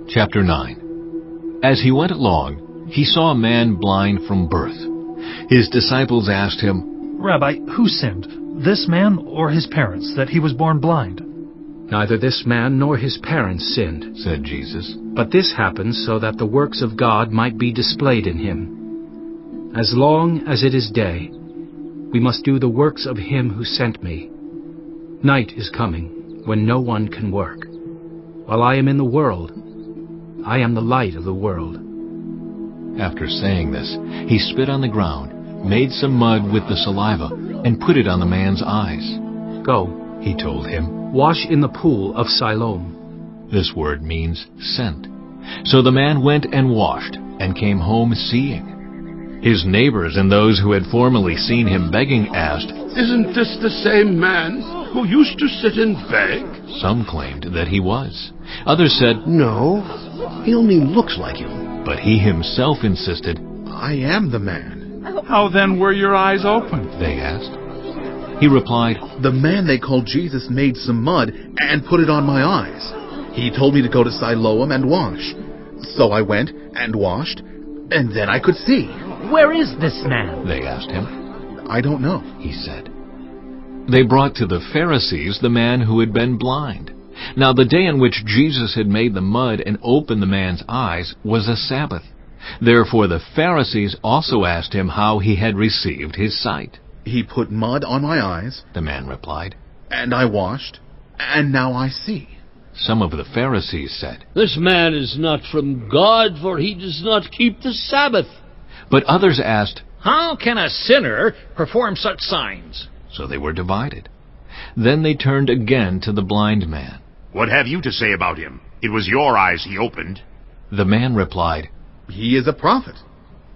Chapter 9. As he went along, he saw a man blind from birth. His disciples asked him, "Rabbi, who sinned, this man or his parents, that he was born blind?" "Neither this man nor his parents sinned," said Jesus. "but this happened so that the works of God might be displayed in him. As long as it is day, we must do the works of him who sent me. Night is coming, when no one can work. While I am in the world, I am the light of the world." After saying this, he spit on the ground, made some mud with the saliva, and put it on the man's eyes. "Go," he told him, "wash in the pool of Siloam." This word means sent. So the man went and washed, and came home seeing. His neighbors and those who had formerly seen him begging asked, "Isn't this the same man who used to sit and beg?" Some claimed that he was. Others said, "No, he only looks like him." but he himself insisted. "I am the man." "How then were your eyes opened?" They asked. He replied, "The man they called Jesus made some mud and put it on my eyes. He told me to go to Siloam and wash. So I went and washed, and then I could see." "Where is this man?" they asked him. "I don't know," He said. They brought to the Pharisees the man who had been blind. Now the day on which Jesus had made the mud and opened the man's eyes was a Sabbath. Therefore the Pharisees also asked him how he had received his sight. "He put mud on my eyes," The man replied. "and I washed, and now I see." Some of the Pharisees said, "This man is not from God, for he does not keep the Sabbath." but others asked, "How can a sinner perform such signs?" so they were divided. Then they turned again to the blind man. What have you to say about him? It was your eyes he opened. The man replied. "He is a prophet."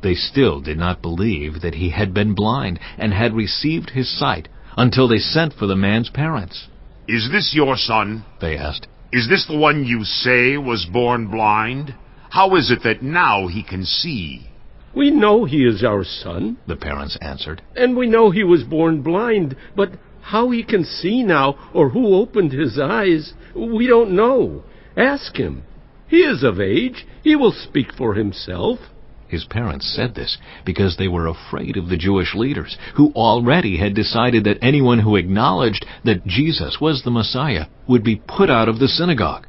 They still did not believe that he had been blind and had received his sight until they sent for the man's parents. Is this your son? They asked. Is this the one you say was born blind? How is it that now he can see? "We know he is our son," The parents answered. "and we know he was born blind, but how he can see now, or who opened his eyes, we don't know. Ask him. He is of age. He will speak for himself." His parents said this because they were afraid of the Jewish leaders, who already had decided that anyone who acknowledged that Jesus was the Messiah would be put out of the synagogue.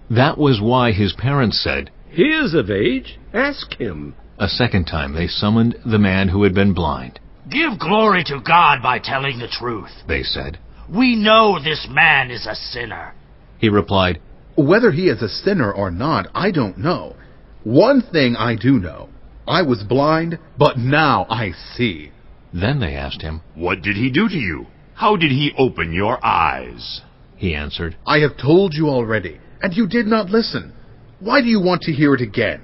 That was why his parents said, "He is of age. Ask him." A second time they summoned the man who had been blind. "Give glory to God by telling the truth," They said. "We know this man is a sinner." He replied, "Whether he is a sinner or not, I don't know. One thing I do know. I was blind, but now I see." Then they asked him. What did he do to you? How did he open your eyes? He answered, "I have told you already, and you did not listen. Why do you want to hear it again?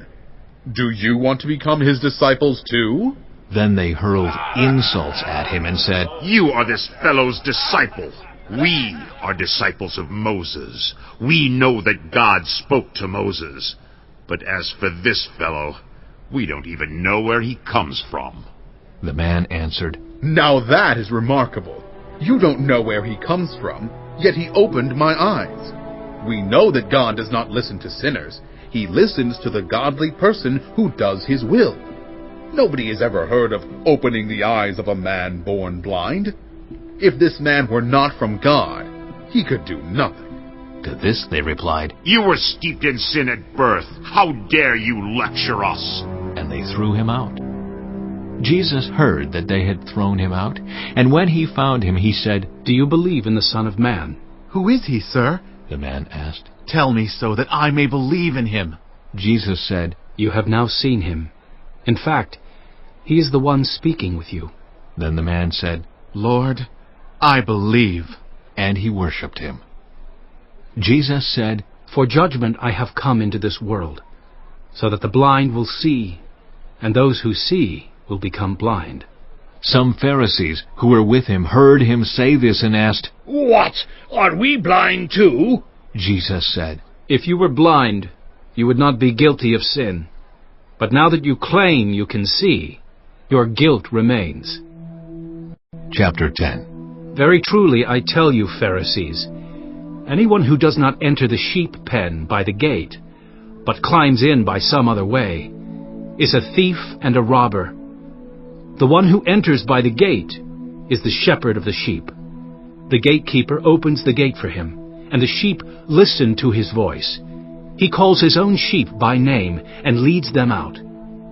Do you want to become his disciples too?" Then they hurled insults at him and said, You are this fellow's disciple. We are disciples of Moses. We know that God spoke to Moses. But as for this fellow, we don't even know where he comes from. The man answered, "Now that is remarkable. You don't know where he comes from, yet he opened my eyes. We know that God does not listen to sinners. He listens to the godly person who does his will. Nobody has ever heard of opening the eyes of a man born blind. If this man were not from God, he could do nothing." To this they replied, You were steeped in sin at birth. How dare you lecture us? and they threw him out. Jesus heard that they had thrown him out, and when he found him, he said, "Do you believe in the Son of Man?" "Who is he, sir? The man asked. Tell me so that I may believe in him." Jesus said, "You have now seen him. In fact, he is the one speaking with you." Then the man said, "Lord, I believe." and he worshipped him. Jesus said, "For judgment I have come into this world, so that the blind will see, and those who see will become blind." Some Pharisees who were with him heard him say this and asked, "What? Are we blind too?" Jesus said, "If you were blind, you would not be guilty of sin. But now that you claim you can see, your guilt remains." Chapter 10. "Very truly I tell you, Pharisees, anyone who does not enter the sheep pen by the gate, but climbs in by some other way, is a thief and a robber. The one who enters by the gate is the shepherd of the sheep. The gatekeeper opens the gate for him, and the sheep listen to his voice. He calls his own sheep by name and leads them out.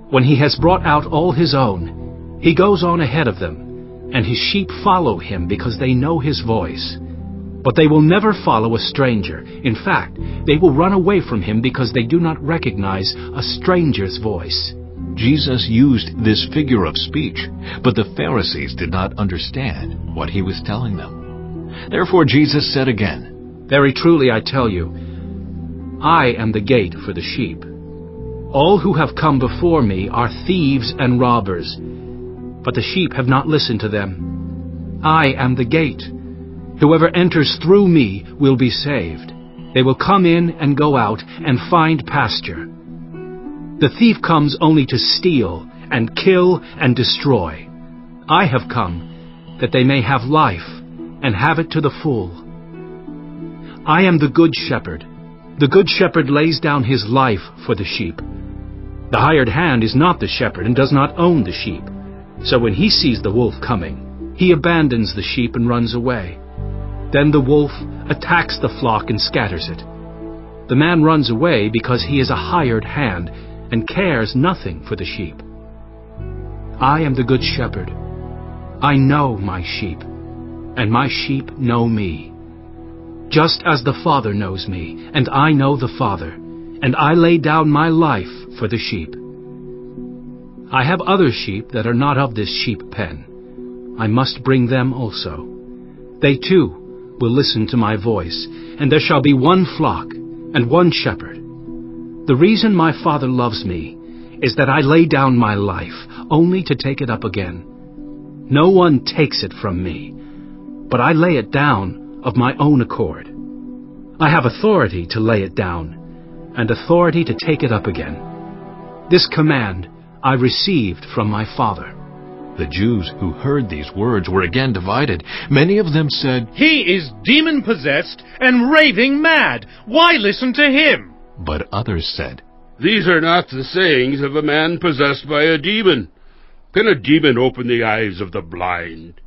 When he has brought out all his own, he goes on ahead of them, and his sheep follow him because they know his voice. But they will never follow a stranger. In fact, they will run away from him because they do not recognize a stranger's voice. Jesus used this figure of speech, but the Pharisees did not understand what he was telling them. Therefore Jesus said again, Very truly I tell you, I am the gate for the sheep. All who have come before me are thieves and robbers, but the sheep have not listened to them. I am the gate. Whoever enters through me will be saved. They will come in and go out and find pasture. The thief comes only to steal and kill and destroy. I have come that they may have life and have it to the full. I am the good shepherd. The good shepherd lays down his life for the sheep. The hired hand is not the shepherd and does not own the sheep. So when he sees the wolf coming, he abandons the sheep and runs away. Then the wolf attacks the flock and scatters it. The man runs away because he is a hired hand and cares nothing for the sheep. I am the good shepherd. I know my sheep, and my sheep know me. Just as the Father knows me, and I know the Father, and I lay down my life for the sheep. I have other sheep that are not of this sheep pen. I must bring them also. They too will listen to my voice, and there shall be one flock and one shepherd. The reason my Father loves me is that I lay down my life, only to take it up again. No one takes it from me, but I lay it down of my own accord. I have authority to lay it down, and authority to take it up again. This command I received from my Father. The Jews who heard these words were again divided. Many of them said, He is demon-possessed and raving mad. Why listen to him? But others said, These are not the sayings of a man possessed by a demon. Can a demon open the eyes of the blind?